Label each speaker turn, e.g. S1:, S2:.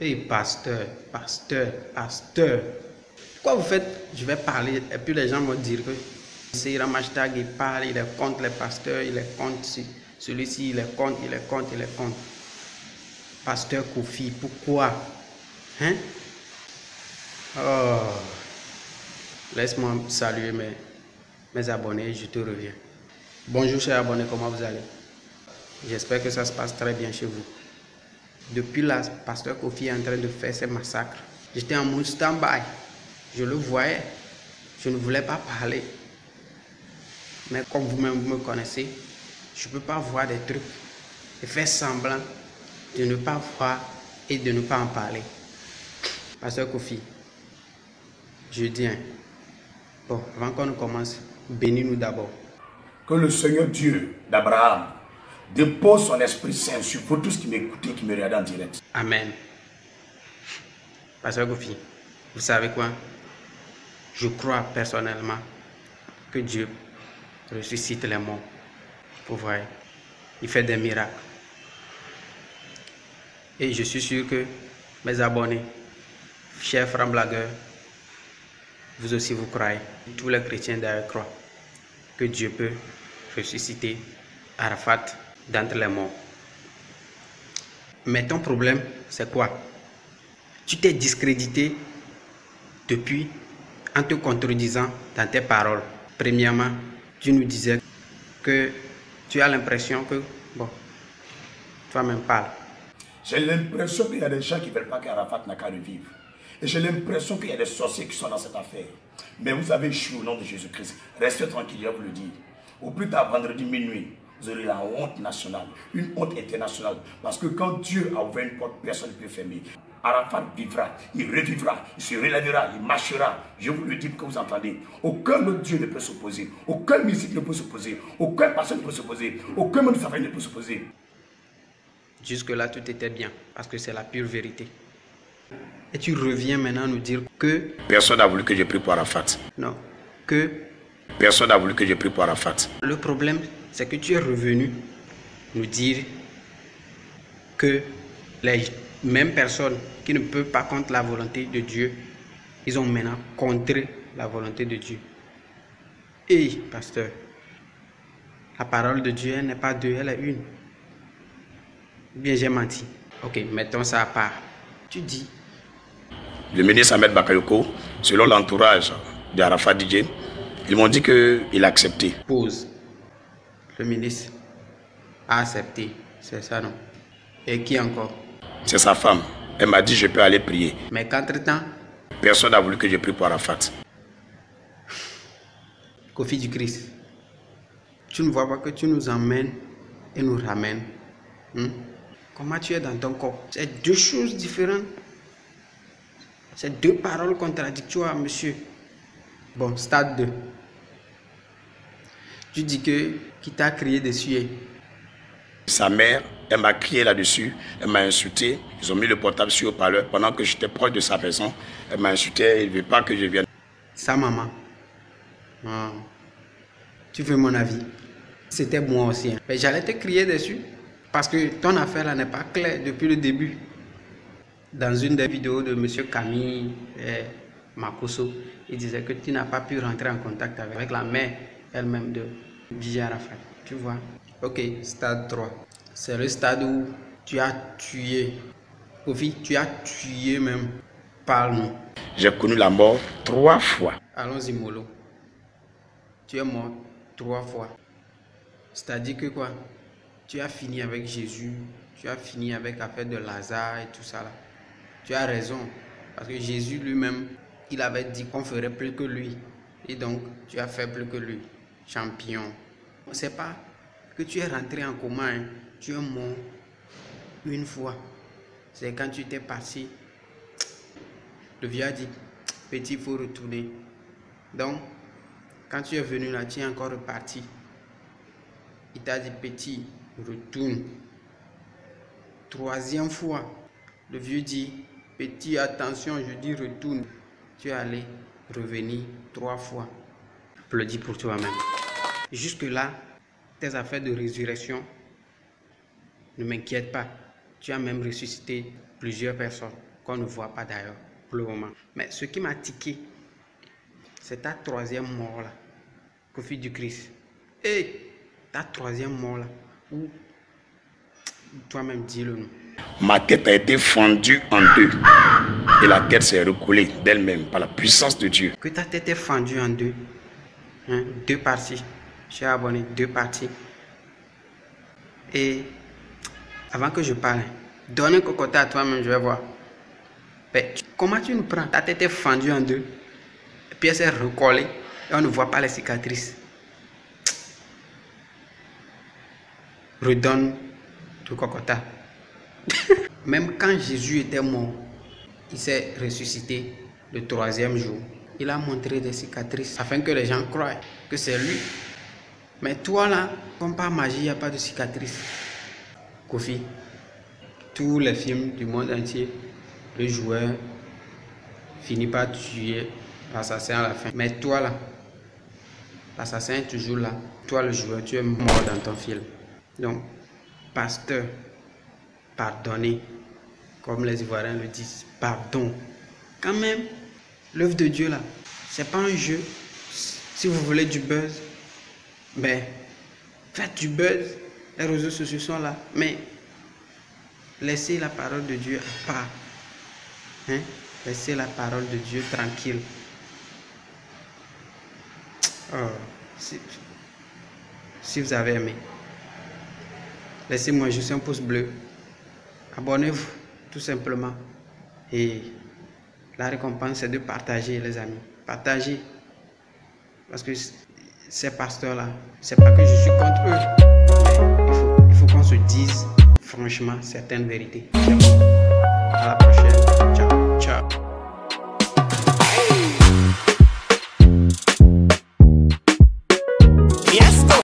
S1: Hey, pasteur, pasteur, pasteur. Quoi vous faites? Je vais parler et puis les gens vont dire que c'est Ramashtag, il parle, il est contre les pasteurs, il est contre celui-ci, il est contre, il est contre, il est contre. Pasteur Kofi, pourquoi? Hein? Oh. Laisse-moi saluer mes abonnés, je te reviens. Bonjour chers abonnés, comment vous allez? J'espère que ça se passe très bien chez vous. Depuis là, pasteur Kofi est en train de faire ses massacres. J'étais en mode stand-by. Je le voyais. Je ne voulais pas parler. Mais comme vous-même vous me connaissez, je ne peux pas voir des trucs et faire semblant de ne pas voir et de ne pas en parler. Pasteur Kofi, je dis, bon, avant qu'on ne commence, bénis-nous d'abord.
S2: Que le Seigneur Dieu d'Abraham dépose son Esprit Saint sur vous tous qui m'écoutez, qui me regardent en direct.
S1: Amen. Pasteur Kofi, vous savez quoi? Je crois personnellement que Dieu ressuscite les morts. Vous voyez, il fait des miracles. Et je suis sûr que mes abonnés, chers frères blagueurs, vous aussi vous croyez. Tous les chrétiens d'ailleurs croient que Dieu peut ressusciter Arafat d'entre les morts. Mais ton problème, c'est quoi? Tu t'es discrédité depuis en te contredisant dans tes paroles. Premièrement, tu nous disais que tu as l'impression que, bon, toi-même parle.
S2: J'ai l'impression qu'il y a des gens qui ne veulent pas qu'Arafat n'a qu'à revivre. Et j'ai l'impression qu'il y a des sorciers qui sont dans cette affaire. Mais vous avez échoué au nom de Jésus-Christ. Restez tranquille, je vous le dis. Au plus tard, vendredi minuit, vous aurez la honte nationale, une honte internationale. Parce que quand Dieu a ouvert une porte, personne ne peut fermer. Arafat vivra, il revivra, il se relèvera, il marchera. Je vous le dis pour que vous entendez. Aucun autre Dieu ne peut s'opposer. Aucun musique ne peut s'opposer. Aucun personne ne peut s'opposer. Aucun monde de sa famille ne peut s'opposer.
S1: Jusque-là, tout était bien, parce que c'est la pure vérité. Et tu reviens maintenant nous dire que...
S2: Personne n'a voulu que je prie pour Arafat.
S1: Non, que...
S2: Personne n'a voulu que je prie pour Arafat.
S1: Le problème, c'est que tu es revenu nous dire que les mêmes personnes qui ne peuvent pas contre la volonté de Dieu, ils ont maintenant contré la volonté de Dieu. Et, pasteur, la parole de Dieu, elle n'est pas deux, elle est une. Bien, j'ai menti. Ok, mettons ça à part. Tu dis...
S2: Le ministre Ahmed Bakayoko, selon l'entourage d'Arafat DJ, ils m'ont dit qu'il a accepté.
S1: Pause. Le ministre a accepté, c'est ça non? Et qui encore?
S2: C'est sa femme. Elle m'a dit je peux aller prier.
S1: Mais qu'entre-temps,
S2: personne n'a voulu que je prie pour Arafat.
S1: Kofi du Christ, tu ne vois pas que tu nous emmènes et nous ramènes? Comment tu es dans ton corps? C'est deux choses différentes. C'est deux paroles contradictoires, monsieur. Bon, stade 2. Tu dis que qui t'a crié dessus?
S2: Sa mère, elle m'a crié là-dessus, elle m'a insulté. Ils ont mis le portable sur le parleur pendant que j'étais proche de sa maison. Elle m'a insulté, elle ne veut pas que je vienne.
S1: Sa maman. Oh. Tu veux mon avis? C'était moi aussi. Hein. Mais j'allais te crier dessus. Parce que ton affaire là n'est pas claire depuis le début. Dans une des vidéos de M. Camille Makosso, il disait que tu n'as pas pu rentrer en contact avec la mère elle-même de DJ Arafat. Tu vois? Ok, stade 3. C'est le stade où tu as tué. Kofi, tu as tué même. Parle-nous.
S2: J'ai connu la mort 3 fois.
S1: Allons-y, mollo. Tu es mort 3 fois. C'est-à-dire que quoi? Tu as fini avec Jésus, tu as fini avec l'affaire de Lazare et tout ça là. Tu as raison, parce que Jésus lui-même, il avait dit qu'on ferait plus que lui. Et donc, tu as fait plus que lui. Champion. C'est pas que tu es rentré en coma, hein. Tu es mort une fois. C'est quand tu t'es passé. Le vieux a dit, petit, il faut retourner. Donc, quand tu es venu là, tu es encore reparti. Il t'a dit, petit, retourne. 3e fois, le vieux dit, petit, attention, je dis retourne. Tu es allé revenir 3 fois. Applaudis pour toi-même. Jusque-là, tes affaires de résurrection ne m'inquiètent pas. Tu as même ressuscité plusieurs personnes. qu'on ne voit pas d'ailleurs pour le moment. Mais ce qui m'a tiqué, c'est ta troisième mort là, Kofi du Christ. Et ta troisième mort là, où toi-même dis-le nous.
S2: Ma tête a été fendue en deux et la tête s'est recoulée d'elle-même par la puissance de Dieu.
S1: Que ta tête est fendue en deux, hein, deux parties. Je suis abonné, deux parties. Et avant que je parle, donne un cocotte à toi-même, je vais voir. Mais comment tu nous prends? Ta tête est fendue en deux, et puis elle s'est recollée et on ne voit pas les cicatrices. Redonne tout cocotta. Même quand Jésus était mort, il s'est ressuscité le troisième jour. Il a montré des cicatrices afin que les gens croient que c'est lui. Mais toi là, comme par magie, il n'y a pas de cicatrices. Kofi, tous les films du monde entier, le joueur finit par tuer l'assassin à la fin. Mais toi là, l'assassin est toujours là. Toi le joueur, tu es mort dans ton film. Donc, pasteur, pardonnez, comme les Ivoiriens le disent, pardon. Quand même, l'œuvre de Dieu là, c'est pas un jeu. Si vous voulez du buzz, mais faites du buzz. Les réseaux sociaux sont là, mais laissez la parole de Dieu à part. Hein? Laissez la parole de Dieu tranquille. Oh, si vous avez aimé, laissez-moi juste un pouce bleu. Abonnez-vous, tout simplement. Et la récompense, c'est de partager, les amis. Partagez. Parce que ces pasteurs-là, c'est pas que je suis contre eux. Mais il faut qu'on se dise franchement certaines vérités. À la prochaine.